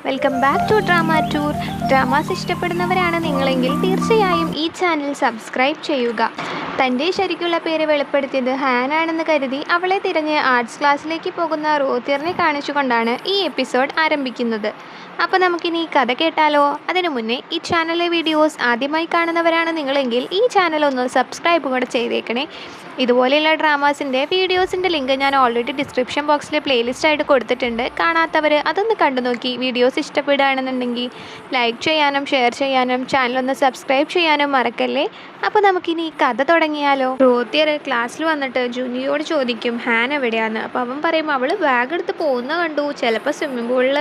Welcome back to drama tour. Dramas ഇഷ്ടപ്പെടുന്നവരാണ് നിങ്ങളെങ്കിൽ തീർച്ചയായും ഈ ചാനൽ സബ്സ്ക്രൈബ് ചെയ്യുക. തൻ്റെ ശരിക്കുള്ള പേര് വെളിപ്പെടുത്തിയത് ഹാനാണെന്ന് കരുതി അവളെ തിരഞ്ഞ് ആർട്സ് ക്ലാസ്സിലേക്ക് പോകുന്ന റോത്തിയറിനെ കാണിച്ചുകൊണ്ടാണ് ഈ എപ്പിസോഡ് ആരംഭിക്കുന്നത്. അപ്പോൾ നമുക്കിനി കഥ കേട്ടാലോ? അതിനു മുന്നേ ഈ ചാനലിലെ വീഡിയോസ് ആദ്യമായി കാണുന്നവരാണ് നിങ്ങളെങ്കിൽ ഈ ചാനൽ ഒന്ന് സബ്സ്ക്രൈബ് കൂടെ ചെയ്തേക്കണേ. ഇതുപോലെയുള്ള ഡ്രാമാസിൻ്റെ വീഡിയോസിൻ്റെ ലിങ്ക് ഞാൻ ഓൾറെഡി ഡിസ്ക്രിപ്ഷൻ ബോക്സിൽ പ്ലേലിസ്റ്റായിട്ട് കൊടുത്തിട്ടുണ്ട്. കാണാത്തവർ അതൊന്ന് കണ്ടു നോക്കി വീഡിയോസ് ഇഷ്ടപ്പെടുകയാണെന്നുണ്ടെങ്കിൽ ലൈക്ക് ചെയ്യാനും ഷെയർ ചെയ്യാനും ചാനലൊന്ന് സബ്സ്ക്രൈബ് ചെയ്യാനും മറക്കല്ലേ. അപ്പോൾ നമുക്കിനി കഥ തുടങ്ങിയാലോ? റോത്തിയർ ക്ലാസ്സിൽ വന്നിട്ട് ജൂനിയോട് ചോദിക്കും ഹാൻ എവിടെയാന്ന്. അപ്പോൾ അവൻ പറയും അവൾ ബാഗ് എടുത്ത് പോകുന്ന കണ്ടു, ചിലപ്പോൾ സ്വിമ്മിംഗ് പൂളിൽ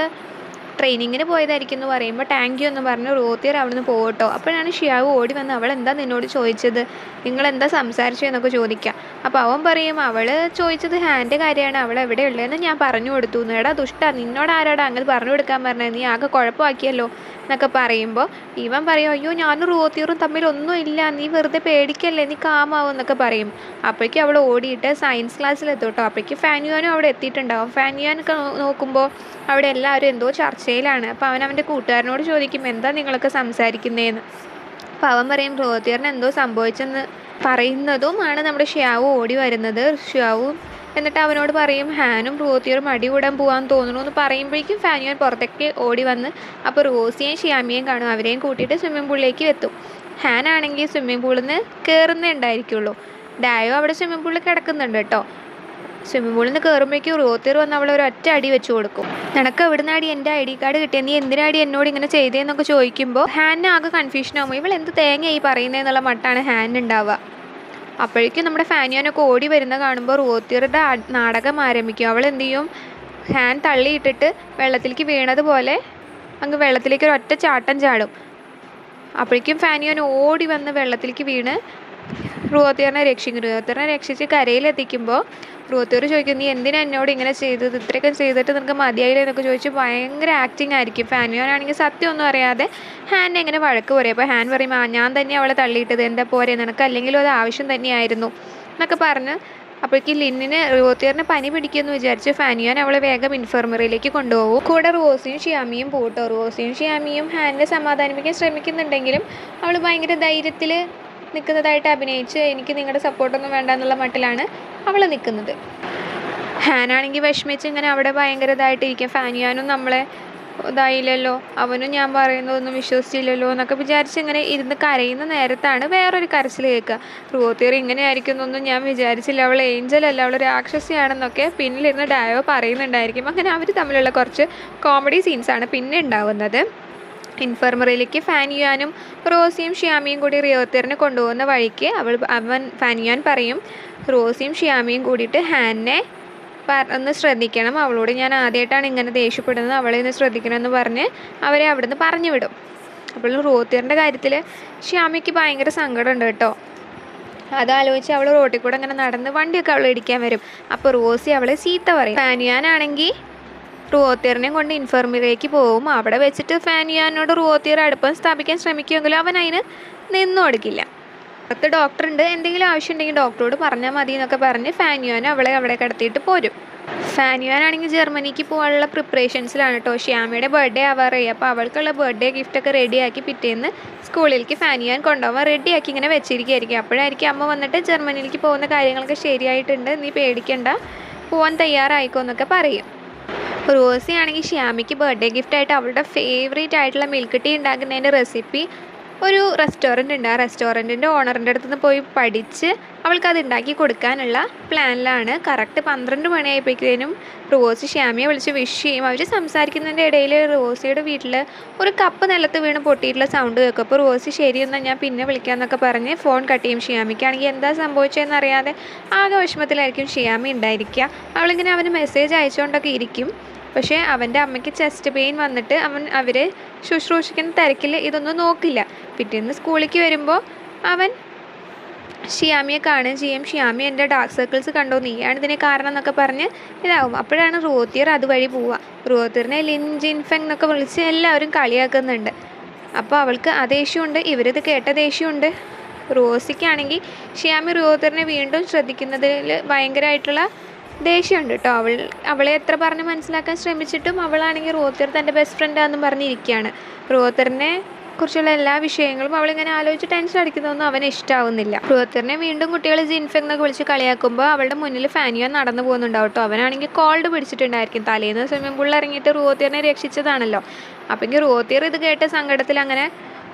ട്രെയിനിങ്ങിന് പോയതായിരിക്കും എന്ന് പറയുമ്പോൾ താങ്ക് യു എന്ന് പറഞ്ഞ് റോത്തിയർ അവിടെ നിന്ന് പോകട്ടോ. അപ്പോഴാണ് ഷിയാവ് ഓടി വന്ന് അവൾ എന്താ നിന്നോട് ചോദിച്ചത്, നിങ്ങളെന്താ സംസാരിച്ചു എന്നൊക്കെ ചോദിക്കുക. അപ്പോൾ അവൻ പറയും അവൾ ചോദിച്ചത് ഹാൻ്റെ കാര്യമാണ്, അവൾ എവിടെയുള്ളതെന്ന് ഞാൻ പറഞ്ഞു കൊടുത്തു. എടാ ദുഷ്ട, നിന്നോട് ആരാടാ അങ്ങനെ പറഞ്ഞു കൊടുക്കാൻ പറഞ്ഞത്, നീ ആകെ കുഴപ്പമാക്കിയല്ലോ എന്നൊക്കെ പറയുമ്പോൾ ഇവൻ പറയും അയ്യോ ഞാനും റോത്തിയറും തമ്മിലൊന്നും ഇല്ല, നീ വെറുതെ പേടിക്കല്ലേ, നീ കാമാവും എന്നൊക്കെ പറയും. അപ്പോഴേക്കും അവൾ ഓടിയിട്ട് സയൻസ് ക്ലാസ്സിലെത്തും കേട്ടോ. അപ്പോഴേക്കും ഫാനുവാനും അവിടെ എത്തിയിട്ടുണ്ടാവും. ഫാനുവാനൊക്കെ നോക്കുമ്പോൾ അവിടെ എല്ലാവരും എന്തോ ചർച്ചയിലാണ്. അപ്പോൾ അവൻ്റെ കൂട്ടുകാരനോട് ചോദിക്കും എന്താ നിങ്ങളൊക്കെ സംസാരിക്കുന്നതെന്ന്. അപ്പോൾ അവൻ പറയും റോത്തിയറിന് എന്തോ സംഭവിച്ചെന്ന് പറയുന്നതുമാണ് നമ്മുടെ ഷിയാവു ഓടി വരുന്നത്. ഷിയാവും എന്നിട്ട് അവനോട് പറയും ഹാനും റോത്തിയറും അടികൂടാൻ പോകാൻ തോന്നുന്നു എന്ന് പറയുമ്പോഴേക്കും ഫാനുവാൻ പുറത്തേക്ക് ഓടി വന്ന് അപ്പോൾ റോസിയെയും ഷിയാമിയെയും കാണും. അവരെയും കൂട്ടിയിട്ട് സ്വിമ്മിംഗ് പൂളിലേക്ക് എത്തും. ഹാൻ ആണെങ്കിൽ സ്വിമ്മിംഗ് പൂളിൽ നിന്ന് കയറുന്നേ ഉണ്ടായിരിക്കുള്ളൂ. ഡായോ അവിടെ സ്വിമ്മിംഗ് പൂളിൽ കിടക്കുന്നുണ്ട് കേട്ടോ. സ്വിമ്മിംഗ് പൂളിൽ നിന്ന് കയറുമ്പോഴേക്കും റോത്തിയർ വന്ന് അവൾ ഒരു ഒറ്റ അടി വെച്ച് കൊടുക്കും. നിനക്ക് എവിടുന്ന് അടി എൻ്റെ ID കാർഡ് കിട്ടിയത്, നീ എന്തിനാടി എന്നോട് ഇങ്ങനെ ചെയ്തതെന്നൊക്കെ ചോദിക്കുമ്പോൾ ഹാനിന് ആകെ കൺഫ്യൂഷൻ ആകുമ്പോൾ ഇവൾ എന്ത് തേങ്ങയായി പറയുന്നതെന്നുള്ള മട്ടാണ് ഹാനിന് ഉണ്ടാവുക. അപ്പോഴേക്കും നമ്മുടെ ഫാനുവാനൊക്കെ ഓടി വരുന്ന കാണുമ്പോൾ റോത്തിയറുടെ നാടകം ആരംഭിക്കും. അവൾ എന്ത് ചെയ്യും, ഹാൻ തള്ളിയിട്ടിട്ട് വെള്ളത്തിലേക്ക് വീണതുപോലെ അങ്ങ് വെള്ളത്തിലേക്ക് ഒരു ഒറ്റ ചാട്ടം ചാടും. അപ്പോഴേക്കും ഫാനുവാൻ ഓടി വന്ന് വെള്ളത്തിലേക്ക് വീണ് റോത്തിയറിനെ രക്ഷിക്കും. റോത്തിയറിനെ രക്ഷിച്ച് കരയിലെത്തിക്കുമ്പോൾ റോത്തിയർ ചോദിക്കും നീ എന്തിനാ എന്നോട് ഇങ്ങനെ ചെയ്തത്, ഇത്രയൊക്കെ ചെയ്തിട്ട് നിനക്ക് മതിയായില്ല എന്നൊക്കെ ചോദിച്ച് ഭയങ്കര ആക്ടിങ് ആയിരിക്കും. ഫാനുവാനാണെങ്കിൽ സത്യമൊന്നും അറിയാതെ ഹാനെ എങ്ങനെ വഴക്ക് പറയും. അപ്പോൾ ഹാൻ പറയും ഞാൻ തന്നെ അവളെ തള്ളിയിട്ടത്, എന്താ പോരെ, നിനക്ക് അല്ലെങ്കിലും അത് ആവശ്യം തന്നെയായിരുന്നു എന്നൊക്കെ പറഞ്ഞ് അപ്പോഴേക്കും ലിന്നിന് റോത്തിയറിന് പനി പിടിക്കുമെന്ന് വിചാരിച്ച് ഫാനുവാൻ അവളെ വേഗം ഇൻഫർമറിയിലേക്ക് കൊണ്ടുപോകും. കൂടെ റോസിയും ഷിയാമിയും പോട്ടോ. റോസിയും ഷിയാമിയും ഹാനിനെ സമാധാനിപ്പിക്കാൻ ശ്രമിക്കുന്നുണ്ടെങ്കിലും അവൾ ഭയങ്കര ധൈര്യത്തിൽ നിൽക്കുന്നതായിട്ട് അഭിനയിച്ച് എനിക്ക് നിങ്ങളുടെ സപ്പോർട്ടൊന്നും വേണ്ട എന്നുള്ള മട്ടിലാണ് അവൾ നിൽക്കുന്നത്. ഹാനാണെങ്കിൽ വിഷമിച്ച് ഇങ്ങനെ അവിടെ ഭയങ്കര ഇതായിട്ടിരിക്കും. ഫാനുവാനും നമ്മളെ ഇതായില്ലല്ലോ, അവനും ഞാൻ പറയുന്നതൊന്നും വിശ്വസിച്ചില്ലല്ലോ എന്നൊക്കെ വിചാരിച്ച് ഇങ്ങനെ ഇരുന്ന് കരയുന്ന നേരത്താണ് വേറൊരു കരച്ചിൽ കേൾക്കുക. റോത്തിയർ ഇങ്ങനെ ആയിരിക്കുന്നൊന്നും ഞാൻ വിചാരിച്ചില്ല, അവൾ ഏഞ്ചൽ അല്ല, അവൾ രാക്ഷസിയാണെന്നൊക്കെ പിന്നിലിരുന്ന് ഡായോ പറയുന്നുണ്ടായിരിക്കും. അങ്ങനെ അവർ തമ്മിലുള്ള കുറച്ച് കോമഡി സീൻസാണ് പിന്നെ ഉണ്ടാവുന്നത്. ഇൻഫർമറിയിലേക്ക് ഫാനുവാനും റോസിയും ഷിയാമിയും കൂടി റോത്തിയറിനെ കൊണ്ടുപോകുന്ന വഴിക്ക് ഫാനുവാൻ പറയും റോസിയും ഷിയാമിയും കൂടിയിട്ട് ഹാനെ ഒന്ന് ശ്രദ്ധിക്കണം, അവളോട് ഞാൻ ആദ്യമായിട്ടാണ് ഇങ്ങനെ ദേഷ്യപ്പെടുന്നത്, അവളെ ഒന്ന് ശ്രദ്ധിക്കണം എന്ന് പറഞ്ഞ് അവരെ അവിടെ നിന്ന് പറഞ്ഞു വിടും. അപ്പോൾ റോത്തിയറിൻ്റെ കാര്യത്തിൽ ഷിയാമിക്ക് ഭയങ്കര സങ്കടമുണ്ട് കേട്ടോ. അതാലോചിച്ച് അവൾ റോട്ടിൽ കൂടെ അങ്ങനെ നടന്ന് വണ്ടിയൊക്കെ അവൾ ഇടിക്കാൻ വരും. അപ്പോൾ റോസി അവളെ ചീത്ത പറയും. ഫാനുവാനാണെങ്കിൽ റോത്തിയറിനെയും കൊണ്ട് ഇൻഫർമറിയിലേക്ക് പോകും. അവിടെ വെച്ചിട്ട് ഫാനുവാനോട് റോത്തിയർ അടുപ്പം സ്ഥാപിക്കാൻ ശ്രമിക്കുമെങ്കിലും അവൻ അതിന് നിന്നും കൊടുക്കില്ല. അടുത്ത ഡോക്ടറുണ്ട്, എന്തെങ്കിലും ആവശ്യമുണ്ടെങ്കിൽ ഡോക്ടറോട് പറഞ്ഞാൽ മതി എന്നൊക്കെ പറഞ്ഞ് ഫാനുവാൻ അവളെ അവിടെ കിടത്തിയിട്ട് പോരും. ഫാനുവാനാണെങ്കിൽ ജർമ്മനിക്ക് പോകാനുള്ള പ്രിപ്പറേഷൻസിലാണ് കേട്ടോ. ഷ്യാമയുടെ ബർത്ത്ഡേ ആവാറായി. അപ്പോൾ അവൾക്കുള്ള ബർത്ത്ഡേ ഗിഫ്റ്റൊക്കെ റെഡിയാക്കി പിറ്റേന്ന് സ്കൂളിലേക്ക് ഫാനുവാൻ കൊണ്ടുപോകാൻ റെഡിയാക്കി ഇങ്ങനെ വെച്ചിരിക്കുകയായിരിക്കും. അപ്പോഴായിരിക്കും അമ്മ വന്നിട്ട് ജർമ്മനിയിലേക്ക് പോകുന്ന കാര്യങ്ങളൊക്കെ ശരിയായിട്ടുണ്ട്, നീ പേടിക്കണ്ട, പോകാൻ തയ്യാറായിക്കോ എന്നൊക്കെ പറയും. റോസി ആണെങ്കിൽ ഷ്യാമിക്ക് ബർത്ത്ഡേ ഗിഫ്റ്റായിട്ട് അവളുടെ ഫേവറേറ്റ് ആയിട്ടുള്ള മിൽക്ക് ടീ ഉണ്ടാക്കുന്നതിൻ്റെ റെസിപ്പി ഒരു റെസ്റ്റോറൻറ്റ് ഉണ്ട്, ആ റെസ്റ്റോറൻറ്റിൻ്റെ ഓണറിൻ്റെ അടുത്ത് നിന്ന് പോയി പഠിച്ച് അവൾക്കത് ഉണ്ടാക്കി കൊടുക്കാനുള്ള പ്ലാനിലാണ്. കറക്റ്റ് 12 മണിയായപ്പോഴേക്കും റോസി ഷ്യാമിയെ വിളിച്ച് വിഷ് ചെയ്യും. അവർ സംസാരിക്കുന്നതിൻ്റെ ഇടയിൽ റോസിയുടെ വീട്ടിൽ ഒരു കപ്പ് നിലത്ത് വീണ് പൊട്ടിയിട്ടുള്ള സൗണ്ട് കേൾക്കും. അപ്പോൾ റോസി ശരിയെന്നാൽ ഞാൻ പിന്നെ വിളിക്കാമെന്നൊക്കെ പറഞ്ഞ് ഫോൺ കട്ട് ചെയ്യും. ഷ്യാമിക്കാണെങ്കിൽ എന്താ സംഭവിച്ചതെന്ന് അറിയാതെ ആകെ വിഷമത്തിലായിരിക്കും ഷ്യാമി ഉണ്ടായിരിക്കുക. അവളിങ്ങനെ അവന് മെസ്സേജ് അയച്ചുകൊണ്ടൊക്കെ ഇരിക്കും. പക്ഷേ അവൻ്റെ അമ്മയ്ക്ക് ചെസ്റ്റ് പെയിൻ വന്നിട്ട് അവരെ ശുശ്രൂഷിക്കുന്ന തിരക്കിൽ ഇതൊന്നും നോക്കില്ല. പിറ്റേന്ന് സ്കൂളിലേക്ക് വരുമ്പോൾ അവൻ ഷ്യാമിയെ കാണുകയും ചെയ്യും. ഷ്യാമി എൻ്റെ ഡാർക്ക് സർക്കിൾസ് കണ്ടോ, നീയാണ് ഇതിന് കാരണം എന്നൊക്കെ പറഞ്ഞ് ഇതാവും. അപ്പോഴാണ് റോത്തിയർ അതുവഴി പോവുക. റോത്തിയറിനെ ലിൻജിൻഫെങ് എന്നൊക്കെ വിളിച്ച് എല്ലാവരും കളിയാക്കുന്നുണ്ട്. അപ്പോൾ അവൾക്ക് ആ ദേഷ്യമുണ്ട്, ഇവരിത് കേട്ട ദേഷ്യമുണ്ട്. റോസിക്കാണെങ്കിൽ ഷ്യാമി റോത്തിയറിനെ വീണ്ടും ശ്രദ്ധിക്കുന്നതിൽ ഭയങ്കരമായിട്ടുള്ള ദേഷ്യമുണ്ട് കേട്ടോ. അവളെ എത്ര പറഞ്ഞ് മനസ്സിലാക്കാൻ ശ്രമിച്ചിട്ടും അവളാണെങ്കിൽ റോത്തിർ തൻ്റെ ബെസ്റ്റ് ഫ്രണ്ടാണെന്നും പറഞ്ഞിരിക്കുകയാണ്. റോത്തറിനെ കുറിച്ചുള്ള എല്ലാ വിഷയങ്ങളും അവളിങ്ങനെ ആലോചിച്ച് ടെൻഷൻ അടിക്കുന്നതൊന്നും അവന് ഇഷ്ടമാവുന്നില്ല. റോത്തറിനെ വീണ്ടും കുട്ടികൾ ജിൻഫെങ് എന്നൊക്കെ വിളിച്ച് കളിയാക്കുമ്പോൾ അവളുടെ മുന്നിൽ ഫാനിയ നടന്നു പോകുന്നുണ്ടാവും കേട്ടോ. അവനാണെങ്കിൽ കോൾഡ് പിടിച്ചിട്ടുണ്ടായിരിക്കും. തലേന്ന് സ്വിമ്മിംഗ് പൂളിൽ ഇറങ്ങിയിട്ട് റോത്തിറിനെ രക്ഷിച്ചതാണല്ലോ. അപ്പം റോത്തിർ ഇത് കേട്ട് സങ്കടത്തിൽ അങ്ങനെ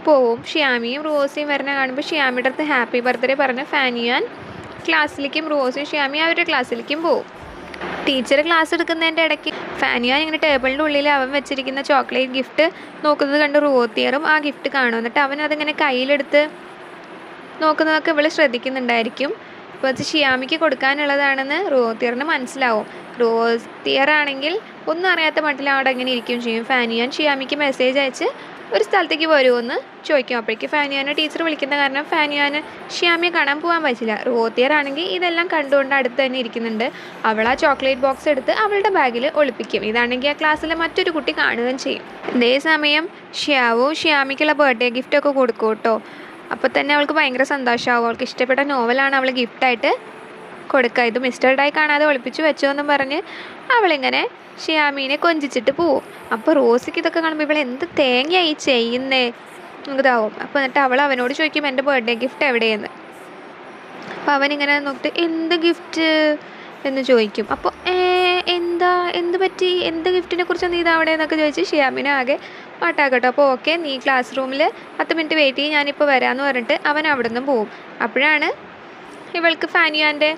പോവും. ഷ്യാമിയും റോസിയും വരണ കാണുമ്പോൾ ഷ്യാമിയുടെ അടുത്ത് ഹാപ്പി ബർത്ത്ഡേ പറഞ്ഞ് ഫാനിയാൻ ക്ലാസ്സിലേക്കും റോസിയും ഷ്യാമിയും അവരുടെ ക്ലാസ്സിലേക്കും പോവും. ടീച്ചർ ക്ലാസ് എടുക്കുന്നതിൻ്റെ ഇടയ്ക്ക് ഫാനിയാൻ ഇങ്ങനെ ടേബിളിൻ്റെ ഉള്ളിൽ അവൻ വെച്ചിരിക്കുന്ന ചോക്ലേറ്റ് ഗിഫ്റ്റ് നോക്കുന്നത് കണ്ട് റോത്തിയറും ആ ഗിഫ്റ്റ് കാണും. എന്നിട്ട് അവൻ അതിങ്ങനെ കയ്യിലെടുത്ത് നോക്കുന്നതൊക്കെ ഇവൾ ശ്രദ്ധിക്കുന്നുണ്ടായിരിക്കും. അപ്പോൾ അത് ഷ്യാമിക്ക് കൊടുക്കാനുള്ളതാണെന്ന് റോത്തിയറിന് മനസ്സിലാവും. റോത്തിയറാണെങ്കിൽ ഒന്നും അറിയാത്ത മട്ടിൽ അവിടെ അങ്ങനെ ഇരിക്കുകയും ചെയ്യും. ഫാനിയാൻ ഷ്യാമിക്ക് മെസ്സേജ് അയച്ച് ഒരു സ്ഥലത്തേക്ക് വരുമെന്ന് ചോദിക്കും. അപ്പോഴേക്ക് ഫാനിയാനെ ടീച്ചർ വിളിക്കുന്ന കാരണം ഫാനിയാന് ഷ്യാമിയെ കാണാൻ പോകാൻ പറ്റില്ല. റോത്തിയറാണെങ്കിൽ ഇതെല്ലാം കണ്ടുകൊണ്ട് അടുത്ത് തന്നെ ഇരിക്കുന്നുണ്ട്. അവൾ ആ ചോക്ലേറ്റ് ബോക്സ് എടുത്ത് അവളുടെ ബാഗിൽ ഒളിപ്പിക്കും. ഇതാണെങ്കിൽ ആ ക്ലാസ്സിലെ മറ്റൊരു കുട്ടി കാണുകയും ചെയ്യും. ഇതേ സമയം ഷ്യാമിക്കുള്ള ബർത്ത്ഡേ ഗിഫ്റ്റൊക്കെ കൊടുക്കും കേട്ടോ. അപ്പോൾ തന്നെ അവൾക്ക് ഭയങ്കര സന്തോഷമാവും. അവൾക്ക് ഇഷ്ടപ്പെട്ട നോവലാണ് അവൾ ഗിഫ്റ്റായിട്ട് കൊടുക്കുക. ഇത് മിസ്റ്റർ ഡായി കാണാതെ ഒളിപ്പിച്ച് വെച്ചോ എന്നും പറഞ്ഞ് അവളിങ്ങനെ ഷ്യാമീനെ കൊഞ്ചിച്ചിട്ട് പോവും. അപ്പോൾ റോസിക്ക് ഇതൊക്കെ കാണുമ്പോൾ ഇവൾ എന്ത് തേങ്ങയായി ചെയ്യുന്നേ ഇതാവും. അപ്പോൾ എന്നിട്ട് അവൾ അവനോട് ചോദിക്കും എൻ്റെ ബർത്ത്ഡേ ഗിഫ്റ്റ് എവിടെയെന്ന്. അപ്പോൾ അവനിങ്ങനെ നോക്കിയിട്ട് എന്ത് ഗിഫ്റ്റ് എന്ന് ചോദിക്കും. അപ്പോൾ എന്ത് പറ്റി, എന്ത് ഗിഫ്റ്റിനെ കുറിച്ച് നീ ഇതവിടെ എന്നൊക്കെ ചോദിച്ച് ഷ്യാമിനെ ആകെ പാട്ടാക്കട്ടോ. അപ്പോൾ ഓക്കെ, നീ ക്ലാസ് റൂമിൽ 10 മിനിറ്റ് വെയിറ്റ് ചെയ്യും, ഞാനിപ്പോൾ വരാമെന്ന് പറഞ്ഞിട്ട് അവൻ അവിടെ നിന്ന് പോവും. അപ്പോഴാണ് ഇവൾക്ക് ഫാനിയാൻ്റെ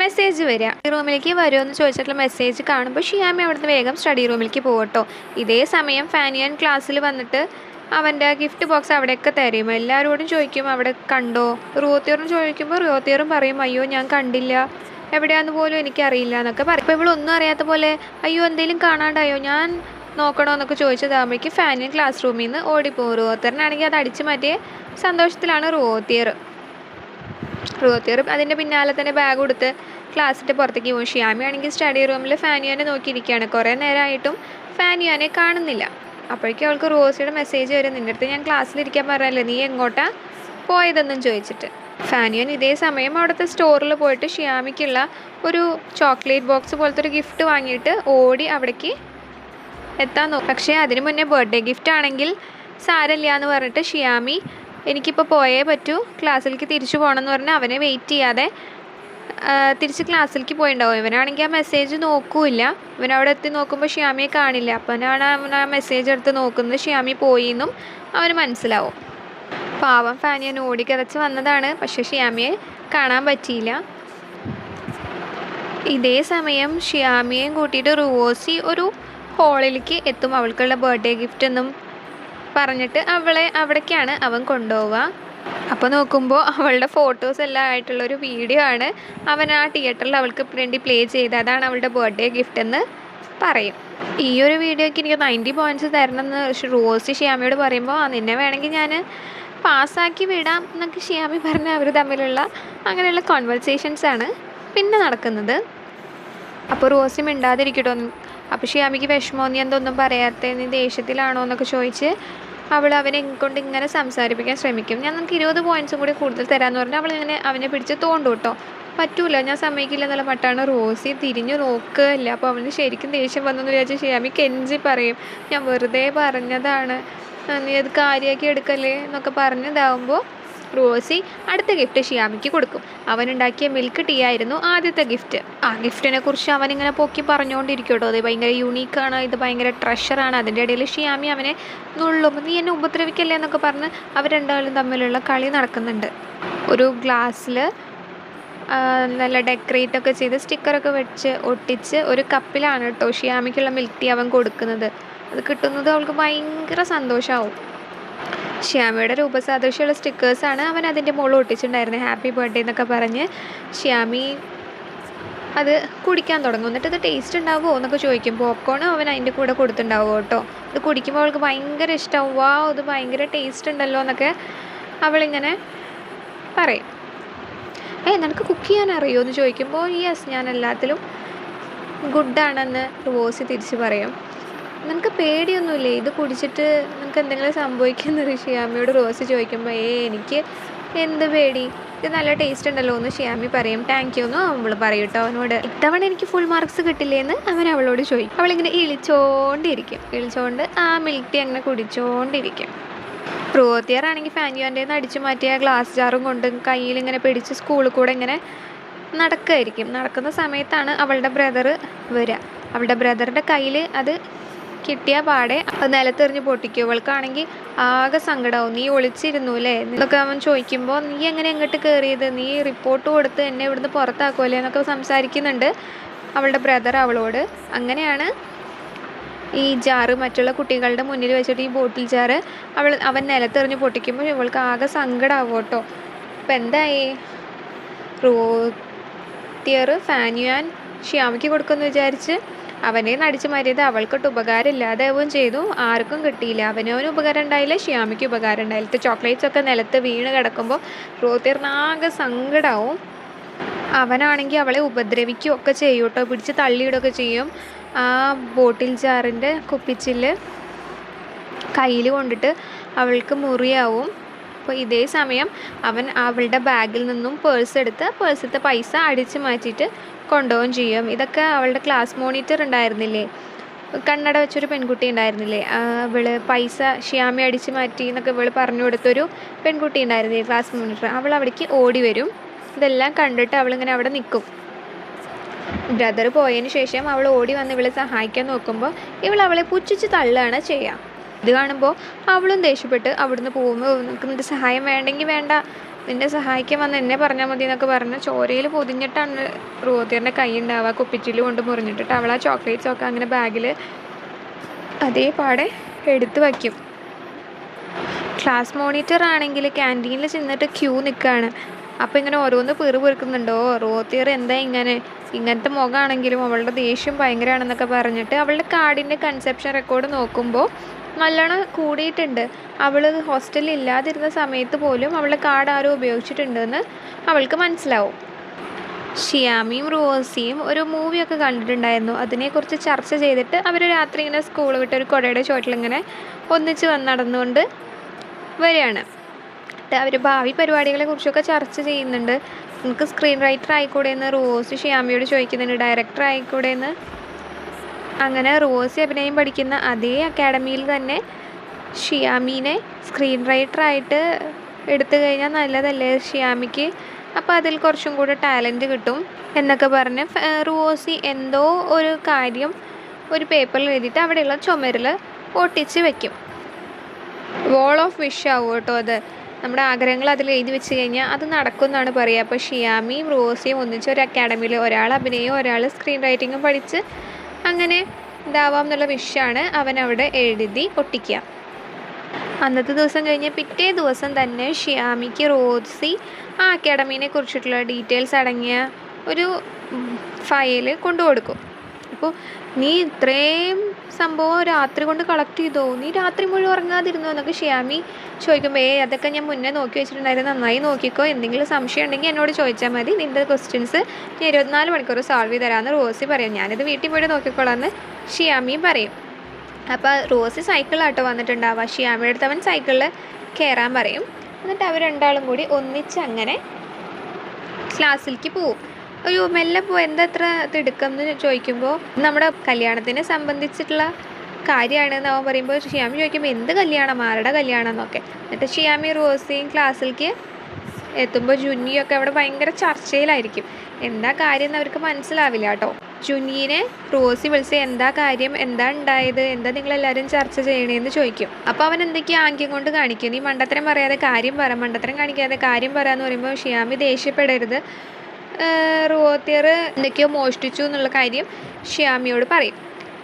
മെസ്സേജ് വരിക. റൂമിലേക്ക് വരുമോ എന്ന് ചോദിച്ചിട്ടുള്ള മെസ്സേജ് കാണുമ്പോൾ ഷ്യാമി അവിടുന്ന് വേഗം സ്റ്റഡി റൂമിലേക്ക് പോകട്ടോ. ഇതേ സമയം ഫാനിയാൻ ക്ലാസ്സിൽ വന്നിട്ട് അവൻ്റെ ഗിഫ്റ്റ് ബോക്സ് അവിടെയൊക്കെ തരും. എല്ലാവരോടും ചോദിക്കും അവിടെ കണ്ടോ. റോത്തിയറും ചോദിക്കുമ്പോൾ റോത്തിയറും പറയും അയ്യോ ഞാൻ കണ്ടില്ല, എവിടെയാണെന്ന് പോലും എനിക്കറിയില്ല എന്നൊക്കെ പറയും. ഇപ്പോൾ ഇവളൊന്നും അറിയാത്ത പോലെ അയ്യോ എന്തെങ്കിലും കാണാണ്ടായോ, ഞാൻ നോക്കണോ എന്നൊക്കെ ചോദിച്ചതാകുമ്പോഴേക്ക് ഫാനിയൻ ക്ലാസ് റൂമിൽ നിന്ന് ഓടിപ്പോകും. റോത്തിയറിനാണെങ്കിൽ അത് അടിച്ചു മാറ്റിയ സന്തോഷത്തിലാണ് റോത്തിയർ അതിൻ്റെ പിന്നാലെ തന്നെ ബാഗ് കൊടുത്ത് ക്ലാസ്സിൻ്റെ പുറത്തേക്ക് പോകും. ഷ്യാമി ആണെങ്കിൽ സ്റ്റഡി റൂമിൽ ഫാനിയാനെ നോക്കിയിരിക്കുകയാണ്. കുറേ നേരമായിട്ടും ഫാനിയാനെ കാണുന്നില്ല. അപ്പോഴേക്കും അവൾക്ക് റോസിയുടെ മെസ്സേജ് വരും, നിൻ്റെ അടുത്ത് ഞാൻ ക്ലാസ്സിലിരിക്കാൻ പറഞ്ഞല്ലേ, നീ എങ്ങോട്ടാ പോയതെന്നും ചോദിച്ചിട്ട്. ഫാനിയാൻ ഇതേ സമയം അവിടുത്തെ സ്റ്റോറിൽ പോയിട്ട് ഷ്യാമിക്കുള്ള ഒരു ചോക്ലേറ്റ് ബോക്സ് പോലത്തെ ഒരു ഗിഫ്റ്റ് വാങ്ങിയിട്ട് ഓടി അവിടേക്ക് എത്താൻ നോക്കും. പക്ഷേ അതിന് മുന്നേ ബർത്ത്ഡേ ഗിഫ്റ്റ് ആണെങ്കിൽ സാരമില്ല എന്ന് പറഞ്ഞിട്ട് ഷ്യാമി എനിക്കിപ്പോൾ പോയേ പറ്റൂ, ക്ലാസ്സിലേക്ക് തിരിച്ചു പോകണമെന്ന് പറഞ്ഞാൽ അവനെ വെയിറ്റ് ചെയ്യാതെ തിരിച്ച് ക്ലാസ്സിലേക്ക് പോയിണ്ടാവും. ഇവനാണെങ്കിൽ ആ മെസ്സേജ് നോക്കൂല്ല. ഇവനവിടെ എത്തി നോക്കുമ്പോൾ ഷ്യാമിയെ കാണില്ല. അപ്പനാണ് അവൻ ആ മെസ്സേജ് എടുത്ത് നോക്കുന്നത്. ഷ്യാമി പോയി എന്നും അവന് മനസ്സിലാവും. പാവം ഫാനിയൻ ഓടിക്കതച്ച് വന്നതാണ്, പക്ഷെ ഷ്യാമിയെ കാണാൻ പറ്റിയില്ല. ഇതേ സമയം ഷ്യാമിയെയും കൂട്ടിയിട്ട് റോസി ഒരു ഹോളിലേക്ക് എത്തും. അവൾക്കുള്ള ബർത്ത്ഡേ ഗിഫ്റ്റ് എന്നും പറഞ്ഞിട്ട് അവളെ അവിടേക്കാണ് അവൻ കൊണ്ടുപോവുക. അപ്പോൾ നോക്കുമ്പോൾ അവളുടെ ഫോട്ടോസ് എല്ലാം ആയിട്ടുള്ളൊരു വീഡിയോ ആണ് അവൻ ആ തിയേറ്ററിൽ അവൾക്ക് വേണ്ടി പ്ലേ ചെയ്ത്. അതാണ് അവളുടെ ബർത്ത്ഡേ ഗിഫ്റ്റ് എന്ന് പറയും. ഈ ഒരു വീഡിയോയ്ക്ക് എനിക്ക് 90 പോയിൻറ്റ്സ് തരണമെന്ന് റോസി ഷ്യാമിയോട് പറയുമ്പോൾ നിന്നെ വേണമെങ്കിൽ ഞാൻ പാസ്സാക്കി വിടാം എന്നൊക്കെ ഷ്യാമി പറഞ്ഞ് അവർ തമ്മിലുള്ള അങ്ങനെയുള്ള കോൺവെർസേഷൻസാണ് പിന്നെ നടക്കുന്നത്. അപ്പോൾ റോസി മിണ്ടാതിരിക്കട്ടോ. അപ്പോൾ ഷ്യാമിക്ക് വിഷമോ, നീ എന്തൊന്നും പറയാത്ത, നീ ദേഷ്യത്തിലാണോ എന്നൊക്കെ ചോദിച്ച് അവനെ കൊണ്ട് ഇങ്ങനെ സംസാരിപ്പിക്കാൻ ശ്രമിക്കും. ഞാൻ നമുക്ക് 20 പോയിൻറ്റ്സും കൂടി കൂടുതൽ തരാമെന്ന് പറഞ്ഞാൽ അവളിങ്ങനെ അവനെ പിടിച്ച് തോണ്ടും കേട്ടോ. പറ്റൂല, ഞാൻ സമ്മതിക്കില്ല എന്നുള്ള മട്ടാണ്. റോസി തിരിഞ്ഞു നോക്കുകയില്ല. അപ്പോൾ അവന് ശരിക്കും ദേഷ്യം വന്നെന്ന് വിചാരിച്ച് ഷ്യാമി കെഞ്ചി പറയും, ഞാൻ വെറുതെ പറഞ്ഞതാണ്, നീ അത് കാര്യമാക്കി എടുക്കല്ലേ എന്നൊക്കെ പറഞ്ഞതാകുമ്പോൾ റോസി അടുത്ത ഗിഫ്റ്റ് ഷ്യാമിക്ക് കൊടുക്കും. അവനുണ്ടാക്കിയ മിൽക്ക് ടീ ആയിരുന്നു ആദ്യത്തെ ഗിഫ്റ്റ്. ആ ഗിഫ്റ്റിനെ കുറിച്ച് അവനിങ്ങനെ പൊക്കി പറഞ്ഞുകൊണ്ടിരിക്കും കേട്ടോ. അത് ഭയങ്കര യൂണീക്കാണ്, ഇത് ഭയങ്കര ട്രഷറാണ്. അതിൻ്റെ ഇടയിൽ ഷ്യാമി അവനെ നുള്ളും, നീ എന്നെ ഉപദ്രവിക്കല്ലേ എന്നൊക്കെ പറഞ്ഞ് അവർ രണ്ടാളും തമ്മിലുള്ള കളി നടക്കുന്നുണ്ട്. ഒരു ഗ്ലാസ്സിൽ നല്ല ഡെക്കറേറ്റൊക്കെ ചെയ്ത് സ്റ്റിക്കറൊക്കെ വെച്ച് ഒട്ടിച്ച് ഒരു കപ്പിലാണ് കേട്ടോ ഷ്യാമിക്കുള്ള മിൽക്ക് ടീ അവൻ കൊടുക്കുന്നത്. അത് കിട്ടുന്നത് അവൾക്ക് ഭയങ്കര സന്തോഷമാവും. ഷ്യാമിയുടെ രൂപസാദൃശ്യമുള്ള സ്റ്റിക്കേഴ്സാണ് അവൻ അതിൻ്റെ മുകളിൽ ഒട്ടിച്ചിട്ടുണ്ടായിരുന്നത്. ഹാപ്പി ബർത്ത്ഡേ എന്നൊക്കെ പറഞ്ഞ് ഷ്യാമി അത് കുടിക്കാൻ തുടങ്ങും. എന്നിട്ട് ഇത് ടേസ്റ്റ് ഉണ്ടാവുമോ എന്നൊക്കെ ചോദിക്കും. പോപ്കോൺ അവൻ അതിൻ്റെ കൂടെ കൊടുത്തിട്ടുണ്ടാവും കേട്ടോ. ഇത് കുടിക്കുമ്പോൾ അവൾക്ക് ഭയങ്കര ഇഷ്ടമാവും. വാ, ഇത് ഭയങ്കര ടേസ്റ്റ് ഉണ്ടല്ലോ എന്നൊക്കെ അവളിങ്ങനെ പറയും. നിനക്ക് കുക്ക് ചെയ്യാൻ അറിയുമോ എന്ന് ചോദിക്കുമ്പോൾ യെസ്, ഞാൻ എല്ലാത്തിലും ഗുഡാണെന്ന് റോസി തിരിച്ച് പറയും. നിനക്ക് പേടിയൊന്നുമില്ലേ ഇത് കുടിച്ചിട്ട് നിനക്ക് എന്തെങ്കിലും സംഭവിക്കുമെന്ന് ഷ്യാമിയോട് റോസി ചോദിക്കുമ്പോൾ എനിക്ക് എന്ത് പേടി, ഇത് നല്ല ടേസ്റ്റ് ഉണ്ടല്ലോ എന്ന് ഷിയാമി പറയും. താങ്ക് യു എന്ന് അവൾ പറയും കേട്ടോ അവനോട്. ഇത്തവണ എനിക്ക് ഫുൾ മാർക്സ് കിട്ടില്ലേന്ന് അവൻ അവളോട് ചോദിക്കും. അവളിങ്ങനെ ഇളിച്ചോണ്ട് ആ മിൽക്ക് ടീ അങ്ങനെ കുടിച്ചോണ്ടിരിക്കും. റോത്തിയറാണെങ്കിൽ ഫാൻയുവാൻ്റെ അടിച്ചു മാറ്റിയ ഗ്ലാസ് ജാറും കൊണ്ട് കയ്യിലിങ്ങനെ പിടിച്ച് സ്കൂളിൽ കൂടെ ഇങ്ങനെ നടക്കുന്ന സമയത്താണ് അവളുടെ ബ്രദർ വരിക. അവളുടെ ബ്രദറിൻ്റെ കയ്യിൽ അത് കിട്ടിയ പാടെ അത് നിലത്തെറിഞ്ഞ് പൊട്ടിക്കും. അവൾക്കാണെങ്കിൽ ആകെ സങ്കടമാവും. നീ ഒളിച്ചിരുന്നു അല്ലേ എന്നൊക്കെ അവൻ ചോദിക്കുമ്പോൾ, നീ എങ്ങനെ എങ്ങോട്ട് കയറിയത്, നീ റിപ്പോർട്ട് കൊടുത്ത് എന്നെ ഇവിടുന്ന് പുറത്താക്കുമല്ലേ എന്നൊക്കെ സംസാരിക്കുന്നുണ്ട് അവളുടെ ബ്രദർ അവളോട്. അങ്ങനെയാണ് ഈ ജാറ് മറ്റുള്ള കുട്ടികളുടെ മുന്നിൽ വെച്ചിട്ട് ഈ ബോട്ടിൽ ജാറ് അവൻ നിലത്തെറിഞ്ഞ് പൊട്ടിക്കുമ്പോൾ ഇവൾക്ക് ആകെ സങ്കടമാവും കേട്ടോ. അപ്പം എന്തായി, റോത്തിയർ ഫാൻയുവാൻ ഷിയാമിക്ക് കൊടുക്കുമെന്ന് വിചാരിച്ച് അവനെ അടിച്ചു മാറ്റിയത് അവൾക്കൊട്ട് ഉപകാരം ഇല്ലാതാവുകയും ചെയ്തു. ആർക്കും കിട്ടിയില്ല. അവനവന് ഉപകാരം ഉണ്ടായില്ല, ഷിയാമിക്ക് ഉപകാരം ഉണ്ടായില്ല. ചോക്ലേറ്റ്സ് ഒക്കെ നിലത്ത് വീണ് കിടക്കുമ്പോൾ റോത്തിയറിനാകെ സങ്കടമാവും. അവനാണെങ്കിൽ അവളെ ഉപദ്രവിക്കുകയൊക്കെ ചെയ്യും കേട്ടോ, പിടിച്ച് തള്ളിയിടുകയൊക്കെ ചെയ്യും. ആ ബോട്ടിൽ ജാറിൻ്റെ കുപ്പിച്ചില് കയ്യിൽ കൊണ്ടിട്ട് അവൾക്ക് മുറിയാവും. അപ്പോൾ ഇതേ സമയം അവൻ അവളുടെ ബാഗിൽ നിന്നും പേഴ്സത്തെ പൈസ അടിച്ചു മാറ്റിയിട്ട് കൊണ്ടുപോവുകയും ചെയ്യും. ഇതൊക്കെ അവളുടെ ക്ലാസ് മോണിറ്റർ ഉണ്ടായിരുന്നില്ലേ, കണ്ണട വെച്ചൊരു പെൺകുട്ടി ഉണ്ടായിരുന്നില്ലേ, പൈസ ഷിയാമി അടിച്ചു മാറ്റി എന്നൊക്കെ പറഞ്ഞു കൊടുത്തൊരു പെൺകുട്ടി ഉണ്ടായിരുന്നില്ലേ ക്ലാസ് മോണിറ്റർ, അവൾ അവിടേക്ക് ഓടി വരും. ഇതെല്ലാം കണ്ടിട്ട് അവളിങ്ങനെ അവിടെ നിൽക്കും. ബ്രദർ പോയതിന് ശേഷം അവൾ ഓടി വന്ന് ഇവളെ സഹായിക്കാൻ നോക്കുമ്പോൾ അവളെ പുച്ഛിച്ച് തള്ളുകയാണ് ചെയ്യുക. ഇത് കാണുമ്പോൾ അവളും ദേഷ്യപ്പെട്ട് അവിടുന്ന് പോകുമ്പോൾ, നിനക്ക് നിൻ്റെ സഹായം വേണ്ടെങ്കിൽ വേണ്ട, നിന്നെ സഹായിക്കാൻ വന്ന് എന്നെ പറഞ്ഞാൽ മതി എന്നൊക്കെ പറഞ്ഞ് ചോരയിൽ പൊതിഞ്ഞിട്ടാണ് റോത്തിയറിൻ്റെ കൈ ഉണ്ടാവുക. കുപ്പിച്ചില് കൊണ്ട് മുറിഞ്ഞിട്ടിട്ട് അവൾ ആ ചോക്ലേറ്റ്സൊക്കെ അങ്ങനെ ബാഗിൽ അതേപാടെ എടുത്ത് വയ്ക്കും. ക്ലാസ് മോണിറ്റർ ആണെങ്കിൽ ക്യാൻറ്റീനിൽ ചെന്നിട്ട് ക്യൂ നിൽക്കുകയാണ്. അപ്പോൾ ഇങ്ങനെ ഓരോന്ന് പെറുക്കുന്നുണ്ടോ, റോത്തിയർ എന്താ ഇങ്ങനത്തെ മുഖമാണെങ്കിലും അവളുടെ ദേഷ്യം ഭയങ്കരമാണെന്നൊക്കെ പറഞ്ഞിട്ട് അവളുടെ കാർഡിൻ്റെ കൺസെപ്ഷൻ റെക്കോർഡ് നോക്കുമ്പോൾ നല്ലോണം കൂടിയിട്ടുണ്ട്. അവൾ ഹോസ്റ്റലിൽ ഇല്ലാതിരുന്ന സമയത്ത് പോലും അവളുടെ കാർഡ് ആരും ഉപയോഗിച്ചിട്ടുണ്ടെന്ന് അവൾക്ക് മനസ്സിലാവും. ഷിയാമിയും റോസിയും ഒരു മൂവിയൊക്കെ കണ്ടിട്ടുണ്ടായിരുന്നു. അതിനെക്കുറിച്ച് ചർച്ച ചെയ്തിട്ട് അവർ രാത്രി ഇങ്ങനെ സ്കൂൾ വിട്ട് ഒരു കുടയുടെ ചുവട്ടിലിങ്ങനെ ഒന്നിച്ച് നടന്നുകൊണ്ട് വരികയാണ്. അവർ ഭാവി പരിപാടികളെ കുറിച്ചൊക്കെ ചർച്ച ചെയ്യുന്നുണ്ട്. നമുക്ക് സ്ക്രീൻ റൈറ്റർ ആയിക്കൂടെ എന്ന് റോസി ഷിയാമിയോട് ചോദിക്കുന്നുണ്ട്, ഡയറക്ടർ ആയിക്കൂടെ എന്ന്. അങ്ങനെ റോസി അഭിനയം പഠിക്കുന്ന അതേ അക്കാഡമിയിൽ തന്നെ ഷിയാമീനെ സ്ക്രീൻ റൈറ്ററായിട്ട് എടുത്തു കഴിഞ്ഞാൽ നല്ലതല്ലേ ഷിയാമിക്ക്, അപ്പോൾ അതിൽ കുറച്ചും കൂടെ ടാലൻറ്റ് കിട്ടും എന്നൊക്കെ പറഞ്ഞ് റോസി എന്തോ ഒരു കാര്യം ഒരു പേപ്പറിൽ എഴുതിയിട്ട് അവിടെയുള്ള ചുമരിൽ ഒട്ടിച്ച് വയ്ക്കും. വോൾ ഓഫ് വിഷ് ആവും കേട്ടോ അത്. നമ്മുടെ ആഗ്രഹങ്ങൾ അതിൽ എഴുതി വെച്ച് കഴിഞ്ഞാൽ അത് നടക്കുമെന്നാണ് പറയുക. അപ്പോൾ ഷിയാമിയും റോസിയും ഒന്നിച്ച് ഒരു അക്കാഡമിയിൽ ഒരാൾ അഭിനയവും ഒരാൾ സ്ക്രീൻ റൈറ്റിങ്ങും പഠിച്ച് അങ്ങനെ ഇതാവാം എന്നുള്ള വിഷാണ് അവൻ അവിടെ എഴുതി ഒട്ടിക്കുക. അന്നത്തെ ദിവസം കഴിഞ്ഞ് പിറ്റേ ദിവസം തന്നെ ഷിയാമിക്ക് റോസി ആ അക്കാഡമീനെ കുറിച്ചിട്ടുള്ള ഡീറ്റെയിൽസ് അടങ്ങിയ ഒരു ഫയൽ കൊണ്ടു കൊടുക്കും. അപ്പോൾ നീ ഇത്രയും സംഭവം രാത്രി കൊണ്ട് കളക്ട് ചെയ്തോ, നീ രാത്രി മുഴുവൻ ഉറങ്ങാതിരുന്നോ എന്നൊക്കെ ഷിയാമി ചോദിക്കുമ്പോൾ, അതൊക്കെ ഞാൻ മുന്നേ നോക്കി വെച്ചിട്ടുണ്ടായിരുന്നു, നന്നായി നോക്കിക്കോ, എന്തെങ്കിലും സംശയം ഉണ്ടെങ്കിൽ എന്നോട് ചോദിച്ചാൽ മതി, നിൻ്റെ ക്വസ്റ്റ്യൻസ് ഞാൻ 24 മണിക്കൂർ സോൾവ് ചെയ്ത് തരാമെന്ന് റോസി പറയും. ഞാനിത് വീട്ടിൽ പോയിട്ട് നോക്കിക്കോളാമെന്ന് ഷിയാമിയും പറയും. അപ്പോൾ റോസി സൈക്കിളാട്ടോ വന്നിട്ടുണ്ടാവുക. ഷിയാമിയുടെ അടുത്ത് അവൻ സൈക്കിളിൽ കയറാൻ പറയും. എന്നിട്ട് അവർ രണ്ടാളും കൂടി ഒന്നിച്ച് അങ്ങനെ ക്ലാസ്സിലേക്ക് പോവും. അയ്യോ മെല്ലെ എന്താ അത്ര തിടുക്കം എന്ന് ചോദിക്കുമ്പോൾ നമ്മുടെ കല്യാണത്തിനെ സംബന്ധിച്ചിട്ടുള്ള കാര്യമാണെന്ന് അവൻ പറയുമ്പോൾ ഷിയാമി ചോദിക്കുമ്പോൾ എന്ത് കല്യാണം, ആരുടെ കല്യാണം എന്നൊക്കെ. എന്നിട്ട് ഷിയാമി റോസിയും ക്ലാസ്സിലേക്ക് എത്തുമ്പോൾ ജുന്നിയൊക്കെ അവിടെ ഭയങ്കര ചർച്ചയിലായിരിക്കും. എന്താ കാര്യം എന്ന് അവർക്ക് മനസ്സിലാവില്ല കേട്ടോ. ജുന്നീനെ റോസി വിളിച്ച് എന്താ കാര്യം, എന്താ ഉണ്ടായത്, എന്താ നിങ്ങളെല്ലാവരും ചർച്ച ചെയ്യണേന്ന് ചോദിക്കും. അപ്പോൾ അവൻ എന്തൊക്കെയോ ആംഗ്യം കൊണ്ട് കാണിക്കും. നീ മണ്ടത്തരം പറയാതെ കാര്യം പറ, മണ്ടത്തരം കാണിക്കാതെ കാര്യം പറയാന്ന് പറയുമ്പോൾ ഷിയാമി ദേഷ്യപ്പെടരുത്, റോത്തിയർ എന്തൊക്കെയോ മോഷ്ടിച്ചു എന്നുള്ള കാര്യം ഷിയാമിയോട് പറയും.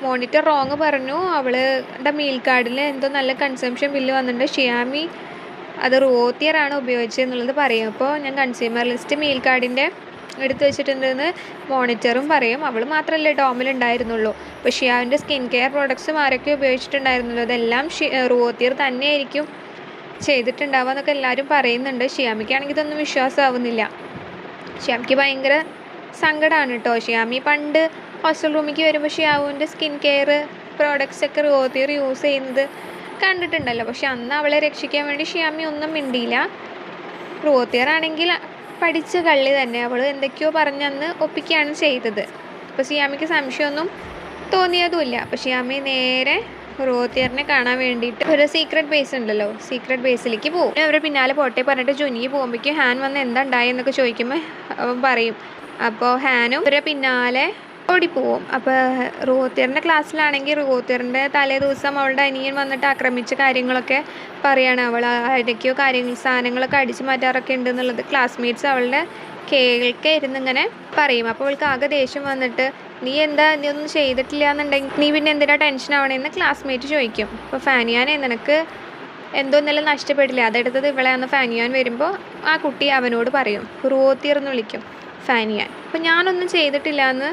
മോണിറ്റർ റോങ് പറഞ്ഞു, അവളുടെ മീൽ കാർഡിൽ എന്തോ നല്ല കൺസംഷൻ ബില്ല് വന്നിട്ടുണ്ട്, ഷിയാമി അത് റോത്തിയറാണ് ഉപയോഗിച്ചതെന്നുള്ളത് പറയും. അപ്പോൾ ഞാൻ കൺസ്യൂമർ ലിസ്റ്റ് മീൽ കാർഡിൻ്റെ എടുത്തു വെച്ചിട്ടുണ്ടെന്ന് മോണിറ്ററും പറയും. അവൾ മാത്രമല്ലേ ഡോമിലുണ്ടായിരുന്നുള്ളൂ. അപ്പോൾ ഷിയാവിൻ്റെ സ്കിൻ കെയർ പ്രോഡക്ട്സും ആരൊക്കെ ഉപയോഗിച്ചിട്ടുണ്ടായിരുന്നല്ലോ, അതെല്ലാം റോത്തിയർ തന്നെയായിരിക്കും ചെയ്തിട്ടുണ്ടാവുക എന്നൊക്കെ എല്ലാവരും പറയുന്നുണ്ട്. ഷിയാമിക്കാണെങ്കിൽ ഇതൊന്നും വിശ്വാസമാവുന്നില്ല. ഷിയാമിക്ക് ഭയങ്കര സങ്കടമാണ് കേട്ടോ. ഷിയാമി പണ്ട് ഹോസ്റ്റൽ റൂമിലേക്ക് വരുമ്പോൾ ഷിയാവുവിൻ്റെ സ്കിൻ കെയർ പ്രോഡക്ട്സ് ഒക്കെ റോത്തിയർ യൂസ് ചെയ്യുന്നത് കണ്ടിട്ടുണ്ടല്ലോ. പക്ഷെ അന്ന് അവളെ രക്ഷിക്കാൻ വേണ്ടി ഷിയാമി ഒന്നും മിണ്ടിയില്ല. റോത്തിയറാണെങ്കിൽ പഠിച്ച കള്ളി തന്നെ, അവൾ എന്തൊക്കെയോ പറഞ്ഞന്ന് ഒപ്പിക്കുകയാണ് ചെയ്തത്. അപ്പോൾ ഷിയാമിക്ക് സംശയമൊന്നും തോന്നിയതുമില്ല. അപ്പോൾ ഷിയാമി നേരെ റോത്തിയറിനെ കാണാൻ വേണ്ടിയിട്ട് ഒരു സീക്രട്ട് ബേസ് ഉണ്ടല്ലോ, സീക്രട്ട് ബേസിലേക്ക് പോകും. അവരെ പിന്നാലെ പോട്ടെ പറഞ്ഞിട്ട് ജുനിക്ക് പോകുമ്പോഴേക്കും ഹാൻ വന്ന് എന്താ ഉണ്ടായെന്നൊക്കെ ചോദിക്കുമ്പോൾ അവൻ പറയും. അപ്പോൾ ഹാനും അവരെ പിന്നാലെ ഓടിപ്പോവും. അപ്പോൾ റോത്തിയറിൻ്റെ ക്ലാസ്സിലാണെങ്കിൽ റോത്തിയറിൻ്റെ തലേ ദിവസം അവളുടെ അനിയൻ വന്നിട്ട് ആക്രമിച്ച കാര്യങ്ങളൊക്കെ പറയാണ്. അവൾ ഇടയ്ക്കോ സാധനങ്ങളൊക്കെ അടിച്ചു മാറ്റാറൊക്കെ ഉണ്ടെന്നുള്ളത് ക്ലാസ്മേറ്റ്സ് അവളുടെ കേൾക്കായിരുന്നു ഇങ്ങനെ പറയും. അപ്പോൾ അവൾക്ക് ആകെ ദേഷ്യം വന്നിട്ട് നീ ഒന്നും ചെയ്തിട്ടില്ല എന്നുണ്ടെങ്കിൽ നീ പിന്നെ എന്തിനാ ടെൻഷൻ ആവണേന്ന് ക്ലാസ്മേറ്റ് ചോദിക്കും. അപ്പോൾ ഫാനിയാനെ നിനക്ക് എന്തോ ഇന്നലെ നഷ്ടപ്പെട്ടില്ല, അതെടുത്തത് ഇവളെയാന്ന് ഫാനിയാൻ വരുമ്പോൾ ആ കുട്ടി അവനോട് പറയും, റോത്തിയർ എന്ന് വിളിക്കും ഫാനിയാൻ. അപ്പോൾ ഞാനൊന്നും ചെയ്തിട്ടില്ല എന്ന്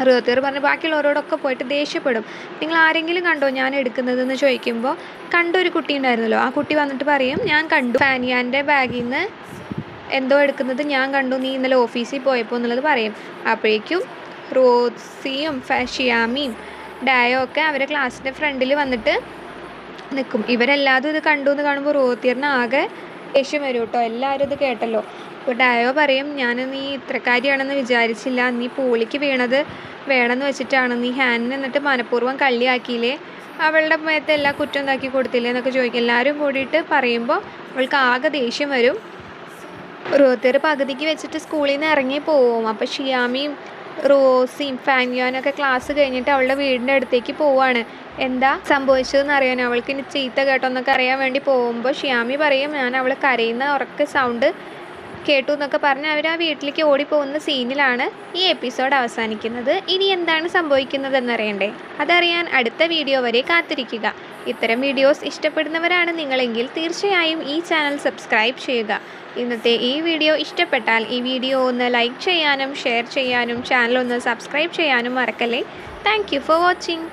റോത്തിയർ പറഞ്ഞ് ബാക്കിയുള്ളവരോടൊക്കെ പോയിട്ട് ദേഷ്യപ്പെടും. നിങ്ങൾ ആരെങ്കിലും കണ്ടോ ഞാൻ എടുക്കുന്നതെന്ന് ചോദിക്കുമ്പോൾ കണ്ടൊരു കുട്ടി ഉണ്ടായിരുന്നല്ലോ, ആ കുട്ടി വന്നിട്ട് പറയും ഞാൻ കണ്ടു, ഫാനിയാൻ്റെ ബാഗിൽ നിന്ന് എന്തോ എടുക്കുന്നത് ഞാൻ കണ്ടു, നീ ഇന്നലെ ഓഫീസിൽ പോയപ്പോൾ എന്നുള്ളത് പറയും. അപ്പോഴേക്കും റോസിയും ഷിയാമിയും ഡായോ ഒക്കെ അവരെ ക്ലാസ്സിൻ്റെ ഫ്രണ്ടിൽ വന്നിട്ട് നിൽക്കും. ഇവരെല്ലാതും ഇത് കണ്ടു എന്ന് കാണുമ്പോൾ റോത്തിയറിന് ആകെ ദേഷ്യം വരും കേട്ടോ. എല്ലാവരും ഇത് കേട്ടല്ലോ. അപ്പോൾ ഡായോ പറയും ഞാൻ നീ ഇത്രക്കാരിയാണെന്ന് വിചാരിച്ചില്ല, നീ പൂളിക്ക് വീണത് വേണമെന്ന് വെച്ചിട്ടാണ്, നീ ഹാനിനെ എന്നിട്ട് മനഃപൂർവ്വം കള്ളിയാക്കിയില്ലേ, അവളുടെ മേത്തെ എല്ലാ കുറ്റം ഉണ്ടാക്കി കൊടുത്തില്ലേ എന്നൊക്കെ ചോദിക്കും. എല്ലാവരും കൂടിയിട്ട് പറയുമ്പോൾ അവൾക്ക് ആകെ ദേഷ്യം വരും. റോത്തിയർ പകുതിക്ക് വെച്ചിട്ട് സ്കൂളിൽ നിന്ന് ഇറങ്ങി പോവും. അപ്പോൾ ഷിയാമിയും റോസിയും ഫാനിയാനൊക്കെ ക്ലാസ് കഴിഞ്ഞിട്ട് അവളുടെ വീടിൻ്റെ അടുത്തേക്ക് പോവാണ്. എന്താ സംഭവിച്ചതെന്ന് അറിയാൻ, അവൾക്ക് ഇനി ചീത്ത കേട്ടോന്നൊക്കെ അറിയാൻ വേണ്ടി പോകുമ്പോൾ ഷിയാമി പറയും ഞാൻ അവൾ കരയുന്ന ഉറക്ക സൗണ്ട് കേട്ടു എന്നൊക്കെ പറഞ്ഞ് അവർ ആ വീട്ടിലേക്ക് ഓടിപ്പോകുന്ന സീനിലാണ് ഈ എപ്പിസോഡ് അവസാനിക്കുന്നത്. ഇനി എന്താണ് സംഭവിക്കുന്നതെന്നറിയണ്ടേ? അതറിയാൻ അടുത്ത വീഡിയോ വരെ കാത്തിരിക്കുക. ഇത്തരം വീഡിയോസ് ഇഷ്ടപ്പെടുന്നവരാണ് നിങ്ങളെങ്കിൽ തീർച്ചയായും ഈ ചാനൽ സബ്സ്ക്രൈബ് ചെയ്യുക. ഇന്നത്തെ ഈ വീഡിയോ ഇഷ്ടപ്പെട്ടാൽ ഈ വീഡിയോ ഒന്ന് ലൈക്ക് ചെയ്യാനും ഷെയർ ചെയ്യാനും ചാനൽ ഒന്ന് സബ്സ്ക്രൈബ് ചെയ്യാനും മറക്കല്ലേ. Thank you for watching.